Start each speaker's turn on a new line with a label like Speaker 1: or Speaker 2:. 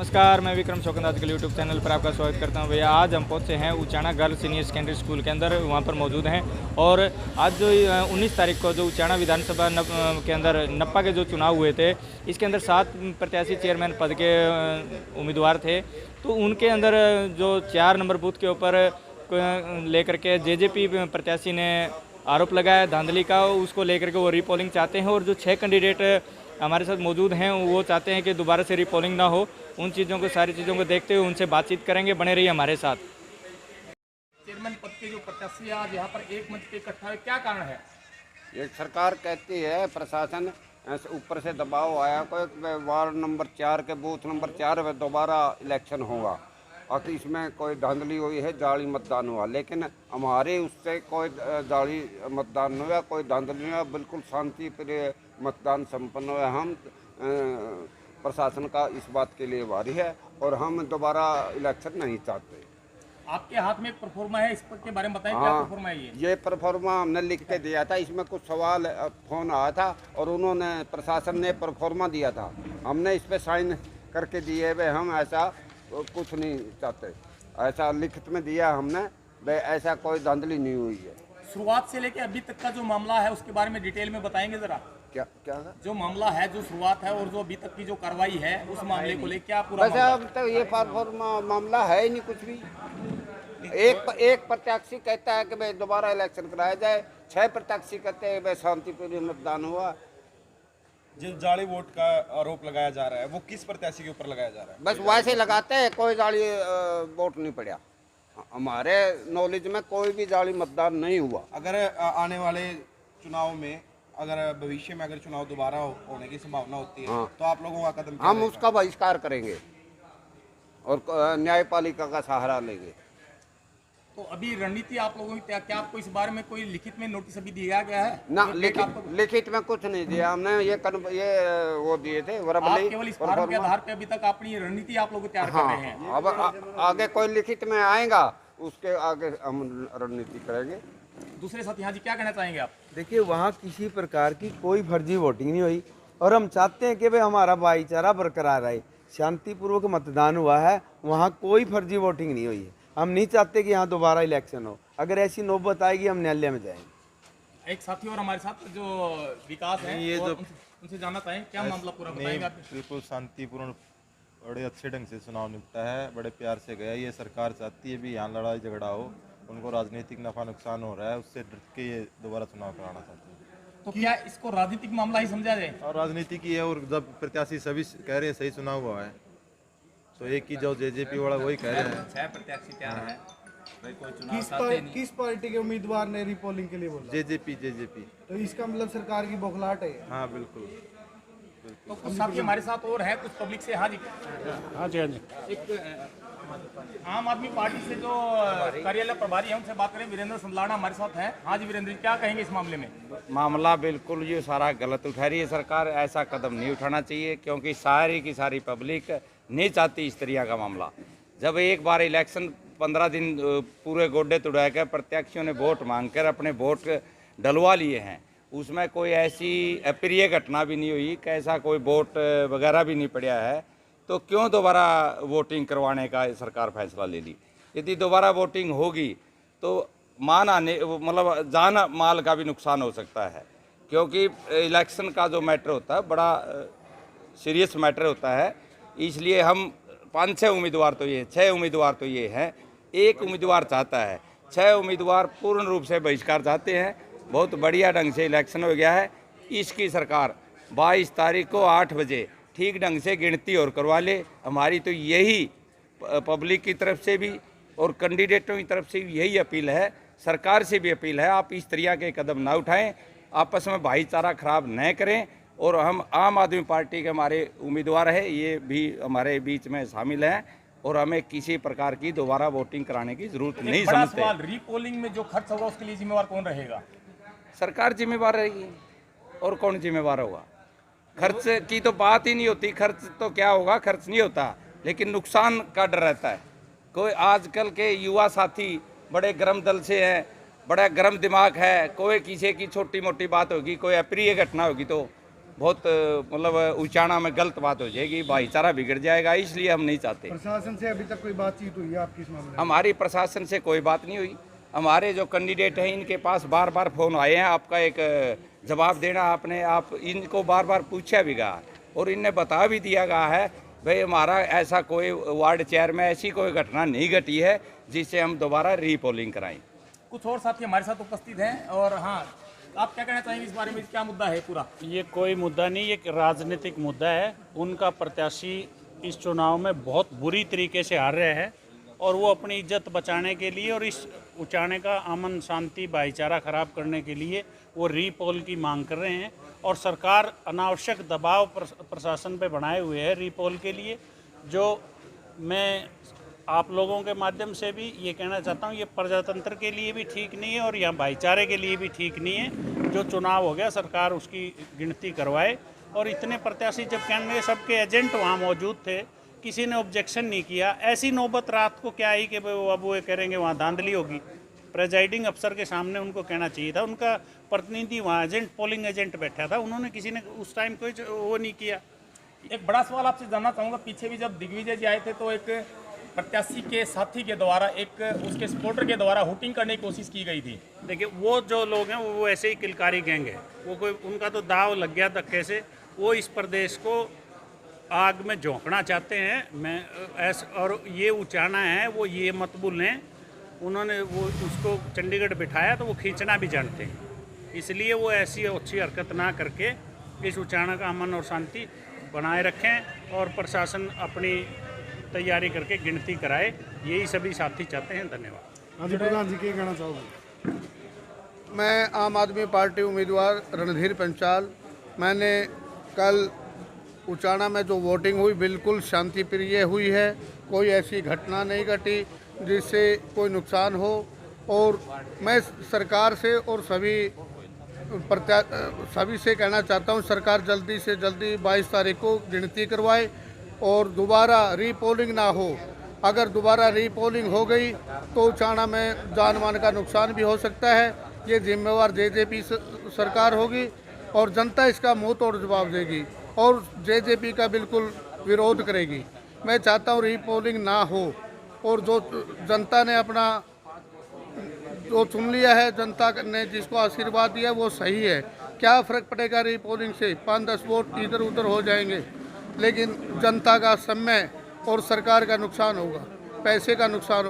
Speaker 1: नमस्कार, मैं विक्रम शौकंद आज के यूट्यूब चैनल पर आपका स्वागत करता हूं। भैया आज हम पहुंचे हैं Uchana girl senior secondary school के अंदर, वहां पर मौजूद हैं। और आज जो 19 तारीख को जो उचाना विधानसभा के अंदर नप्पा के जो चुनाव हुए थे, इसके अंदर 7 प्रत्याशी चेयरमैन पद के उम्मीदवार थे। तो उनके अंदर जो 4 नंबर बूथ के ऊपर लेकर के जेजेपी प्रत्याशी ने आरोप लगाया धांधली का, उसको लेकर के वो रीपोलिंग चाहते हैं। और जो 6 कैंडिडेट हमारे साथ मौजूद हैं वो चाहते हैं कि दोबारा से रीपोलिंग ना हो। उन चीज़ों को, सारी चीज़ों को देखते हुए उनसे बातचीत करेंगे, बने रहिए हमारे साथ।
Speaker 2: चेयरमैन पद के जो प्रत्याशी आज यहाँ पर एक मंच पे इकट्ठा है, क्या कारण है?
Speaker 3: ये सरकार कहती है, प्रशासन ऊपर से दबाव आया, कोई वार्ड नंबर 4 के बूथ नंबर 4 में दोबारा इलेक्शन होगा और इसमें कोई धांधली हुई है, जाली मतदान हुआ। लेकिन हमारे उससे कोई जाली मतदान नहीं हुआ, कोई धांधली नहीं हुआ, बिल्कुल शांति प्रिय मतदान संपन्न हुआ। हम प्रशासन का इस बात के लिए भारी है और हम दोबारा इलेक्शन नहीं चाहते।
Speaker 2: आपके हाथ में एक परफॉर्मा है, इस के बारे में बताएं। क्या परफॉर्मा है
Speaker 3: ये परफॉर्मा हमने लिख के दिया था, इसमें कुछ सवाल फोन आया था और उन्होंने, प्रशासन ने परफॉर्मा दिया था, हमने इस पे साइन करके दिए। वे हम ऐसा कुछ नहीं चाहते, ऐसा लिखित में दिया हमने, वे ऐसा कोई धांधली नहीं हुई है।
Speaker 2: शुरुआत से लेकर अभी तक का जो मामला है उसके बारे में डिटेल में बताएंगे जरा।
Speaker 3: क्या क्या
Speaker 2: जो मामला है, जो शुरुआत है और जो अभी तक की जो कार्रवाई है उस मामले को लेकर क्या पूरा
Speaker 3: वैसे अब तक ये परफॉर्मा मामला है ही नहीं कुछ भी। एक प्रत्याशी कहता है कि भाई दोबारा इलेक्शन कराया जाए, 6 प्रत्याशी कहते हैं भाई शांतिपूर्ण मतदान हुआ।
Speaker 4: जिस जाली वोट का आरोप लगाया जा रहा है वो किस प्रत्याशी के ऊपर लगाया जा रहा है?
Speaker 3: बस वैसे लगाते हैं, कोई जाली वोट नहीं पड़ा। हमारे नॉलेज में कोई भी जाली मतदान नहीं हुआ।
Speaker 4: अगर आने वाले चुनाव में, अगर भविष्य में अगर चुनाव दोबारा होने की संभावना होती है,
Speaker 3: हाँ,
Speaker 4: तो आप लोगों का कदम क्या
Speaker 3: हम
Speaker 4: रहेगा?
Speaker 3: उसका बहिष्कार करेंगे और न्यायपालिका का सहारा लेंगे।
Speaker 2: तो अभी रणनीति आप लोगों की क्या आपको इस बारे में कोई लिखित में नोटिस अभी दिया गया है?
Speaker 3: ना, लिखित में कुछ नहीं दिया हमने। ये वो दिए थे
Speaker 2: आप केवल इस फार्म के आधार पे अभी तक अपनी रणनीति आप लोग तैयार कर रहे हैं।
Speaker 3: अब आगे कोई लिखित में आएगा, उसके आगे हम रणनीति करेंगे।
Speaker 2: दूसरे साथी, हाँ जी, क्या कहना चाहेंगे आप?
Speaker 5: देखिए, वहाँ किसी प्रकार की कोई फर्जी वोटिंग नहीं हुई और हम चाहते हैं कि भाई हमारा भाईचारा बरकरार रहे। शांतिपूर्वक मतदान हुआ है, वहाँ कोई फर्जी वोटिंग नहीं हुई है। हम नहीं चाहते कि यहाँ दोबारा इलेक्शन हो। अगर ऐसी नौबत आएगी हम न्यायालय में जाएंगे।
Speaker 2: एक साथी और हमारे साथ जो विकास है,
Speaker 4: ये जो
Speaker 2: उनसे जानना चाहेंगे क्या मामला पूरा बताएंगे आप?
Speaker 4: बिल्कुल शांतिपूर्ण, बड़े अच्छे ढंग से चुनाव निपटा है, बड़े प्यार से गया। ये सरकार चाहती है भी यहाँ लड़ाई झगड़ा हो, उनको राजनीतिक नफा नुकसान हो रहा है, उससे डर के ये दोबारा चुनाव कराना चाहते हैं।
Speaker 2: तो क्या इसको राजनीतिक मामला ही समझा जाए?
Speaker 4: और राजनीति की है, और जब प्रत्याशी सभी कह रहे हैं सही चुनाव हुआ है, तो एक ही जो जेजेपी वाला वही कह रहे हैं।
Speaker 2: 6 प्रत्याशी तैयार है, भाई कोई चुनाव
Speaker 6: किस पार्टी के उम्मीदवार ने रिपोलिंग के लिए बोला?
Speaker 4: जेजेपी।
Speaker 6: तो इसका मतलब सरकार की बौखलाहट है।
Speaker 4: हाँ बिल्कुल।
Speaker 2: तो कुछ साथी हमारे साथ और है, कुछ पब्लिक से। हाँ जी,
Speaker 6: हाँ जी, हाँ जी।
Speaker 2: एक आम आदमी पार्टी से जो कार्यालय प्रभारी है उनसे बात करें। वीरेंद्र संदलाना हमारे साथ हैं। हाँ जी वीरेंद्र, क्या कहेंगे इस मामले में?
Speaker 7: मामला बिल्कुल ये सारा गलत उठा रही है सरकार। ऐसा कदम नहीं उठाना चाहिए, क्योंकि सारी की सारी पब्लिक नहीं चाहती इस तरह का मामला। जब एक बार इलेक्शन 15 दिन पूरे गोड्डे तुड़ा के प्रत्याशियों ने वोट मांगकर अपने वोट डलवा लिए हैं, उसमें कोई ऐसी अप्रिय घटना भी नहीं हुई, कैसा कोई वोट वगैरह भी नहीं पड़ा है, तो क्यों दोबारा वोटिंग करवाने का सरकार फैसला ले ली? यदि दोबारा वोटिंग होगी तो मान आने, मतलब जान माल का भी नुकसान हो सकता है, क्योंकि इलेक्शन का जो मैटर होता है बड़ा सीरियस मैटर होता है। इसलिए हम 5-6 उम्मीदवार तो ये 6 उम्मीदवार तो ये हैं, एक उम्मीदवार चाहता है, 6 उम्मीदवार पूर्ण रूप से बहिष्कार चाहते हैं। बहुत बढ़िया ढंग से इलेक्शन हो गया है। इसकी सरकार 22 तारीख को 8 बजे ठीक ढंग से गिनती और करवा ले। हमारी तो यही पब्लिक की तरफ से भी और कैंडिडेटों की तरफ से भी यही अपील है, सरकार से भी अपील है, आप इस तरह के कदम ना उठाएं, आपस में भाईचारा खराब न करें। और हम आम आदमी पार्टी के हमारे उम्मीदवार है, ये भी हमारे बीच में शामिल हैं और हमें किसी प्रकार की दोबारा वोटिंग कराने की जरूरत नहीं समझते।
Speaker 2: रीपोलिंग में जो खर्च होगा उसके लिए जिम्मेवार कौन रहेगा?
Speaker 7: सरकार जिम्मेवार रहेगी, और कौन जिम्मेवार होगा? खर्च की तो बात ही नहीं होती। खर्च तो क्या होगा, खर्च नहीं होता, लेकिन नुकसान का डर रहता है। कोई आजकल के युवा साथी बड़े गर्म दल से हैं, बड़ा गर्म दिमाग है, कोई किसी की छोटी मोटी बात होगी, कोई अप्रिय घटना होगी तो बहुत मतलब उचाना में गलत बात हो जाएगी, भाईचारा बिगड़ जाएगा, इसलिए हम नहीं चाहते।
Speaker 6: प्रशासन से अभी तक कोई बातचीत हुई है आपकी इस मामले में?
Speaker 7: हमारी प्रशासन से कोई बात नहीं हुई। हमारे जो कैंडिडेट हैं इनके पास बार बार फ़ोन आए हैं, आपका एक जवाब देना आपने, आप इनको बार बार पूछा भी गया और इनने बता भी दिया गया है भाई हमारा ऐसा कोई वार्ड चेयर में ऐसी कोई घटना नहीं घटी है जिससे हम दोबारा रीपोलिंग कराएं।
Speaker 2: कुछ और साथी हमारे साथ उपस्थित हैं और हाँ, आप क्या कहना चाहेंगे इस बारे में, क्या मुद्दा है पूरा?
Speaker 8: ये कोई मुद्दा नहीं, ये एक राजनीतिक मुद्दा है। उनका प्रत्याशी इस चुनाव में बहुत बुरी तरीके से हार रहे हैं और वो अपनी इज्जत बचाने के लिए और इस उचाने का अमन शांति भाईचारा खराब करने के लिए वो रीपोल की मांग कर रहे हैं और सरकार अनावश्यक दबाव प्रशासन पे बनाए हुए है रीपोल के लिए, जो मैं आप लोगों के माध्यम से भी ये कहना चाहता हूँ ये प्रजातंत्र के लिए भी ठीक नहीं है और यहाँ भाईचारे के लिए भी ठीक नहीं है। जो चुनाव हो गया सरकार उसकी गिनती करवाए और इतने प्रत्याशी जब कैंडिडेट सबके एजेंट वहाँ मौजूद थे, किसी ने ऑब्जेक्शन नहीं किया। ऐसी नौबत रात को क्या आई कि अब वो करेंगे वहाँ धांधली होगी। प्रेजाइडिंग अफसर के सामने उनको कहना चाहिए था, उनका प्रतिनिधि वहाँ एजेंट पोलिंग एजेंट बैठा था, उन्होंने किसी ने उस टाइम कोई वो नहीं किया।
Speaker 2: एक बड़ा सवाल आपसे जानना चाहूँगा, पीछे भी जब दिग्विजय जी आए थे तो एक प्रत्याशी के साथी के द्वारा एक उसके सपोर्टर के द्वारा हुटिंग करने की कोशिश की गई थी।
Speaker 8: देखिए वो जो लोग हैं वो ऐसे ही किलकारी गैंग है, वो कोई उनका तो दाव लग गया धक्के से, वो इस प्रदेश को आग में झोंकना चाहते हैं। मैं और ये उचाना है वो ये मत भूलें, उन्होंने वो उसको चंडीगढ़ बिठाया तो वो खींचना भी जानते हैं, इसलिए वो ऐसी अच्छी हरकत ना करके इस उचाना का अमन और शांति बनाए रखें और प्रशासन अपनी तैयारी करके गिनती कराए, यही सभी साथी चाहते हैं। धन्यवाद।
Speaker 6: हाँ जी, प्रधान जी क्या कहना चाहोगे?
Speaker 9: मैं आम आदमी पार्टी उम्मीदवार रणधीर पंचाल। मैंने कल उचाना में जो वोटिंग हुई बिल्कुल शांति प्रिय हुई है, कोई ऐसी घटना नहीं घटी जिससे कोई नुकसान हो और मैं सरकार से और सभी से कहना चाहता हूं सरकार जल्दी से जल्दी 22 तारीख को गिनती करवाए और दोबारा रीपोलिंग ना हो। अगर दोबारा रीपोलिंग हो गई तो उचाना में जान माल का नुकसान भी हो सकता है। ये जिम्मेवार जेजेपी सरकार होगी और जनता इसका मुंह तोड़ जवाब देगी और जेजेपी का बिल्कुल विरोध करेगी। मैं चाहता हूँ रीपोलिंग ना हो और जो जनता ने अपना जो चुन लिया है, जनता ने जिसको आशीर्वाद दिया वो सही है। क्या फ़र्क पड़ेगा रीपोलिंग से, 5-10 वोट इधर उधर हो जाएंगे, लेकिन जनता का समय और सरकार का नुकसान होगा, पैसे का नुकसान होगा।